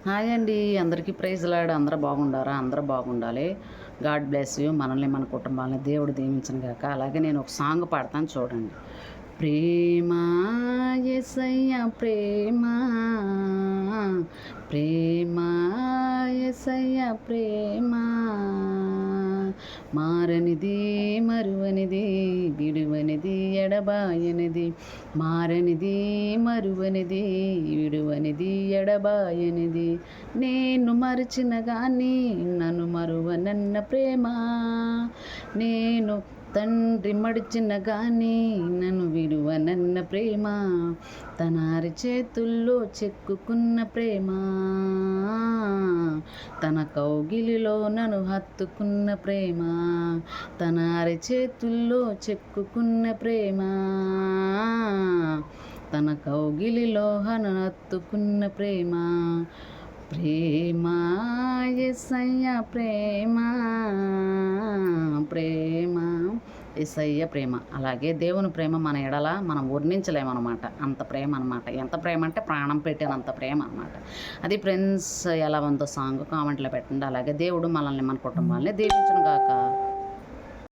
Hi అండి. అందరికీ praise lord. అందరూ బాగుండారా? అందరూ బాగుండాలి. God bless you. మనల్ని, మన కుటుంబాలని దేవుడు దీవించును గాక. అలాగే నేను ఒక సాంగ్ పాడతాను చూడండి. ప్రేమ యేసయ్య ప్రేమ, ప్రేమ యేసయ్య ప్రేమ, మారనిది మరువనిది, విడువనిది ఎడబాయనిది, మారనిది మరువనిది, విడువనిది ఎడబాయనిది, నేను మరచిన గాని నన్ను మరువనన్న ప్రేమ, నేను తండ్రి మడిచిన గాని నన్ను విడువనన్న ప్రేమ, తన అరిచేతుల్లో చెక్కుకున్న ప్రేమ, తన కౌగిలిలో నన్ను హత్తుకున్న ప్రేమ, తన అరిచేతుల్లో చెక్కుకున్న ప్రేమ, తన కౌగిలిలో హత్తుకున్న ప్రేమ, ప్రేమ యేసయ్య ప్రేమ, ప్రేమ యేసయ్య ప్రేమ. అలాగే దేవుని ప్రేమ మన ఎడల మనం వర్ణించలేమన్నమాట. అంత ప్రేమ అనమాట. ఎంత ప్రేమ అంటే ప్రాణం పెట్టినంత ప్రేమ అనమాట. అది ఫ్రెండ్స్ ఎలా ఉందో సాంగ్ కామెంట్లో పెట్టండి. అలాగే దేవుడు మనల్ని, మన కుటుంబాలని దీవించును గాక.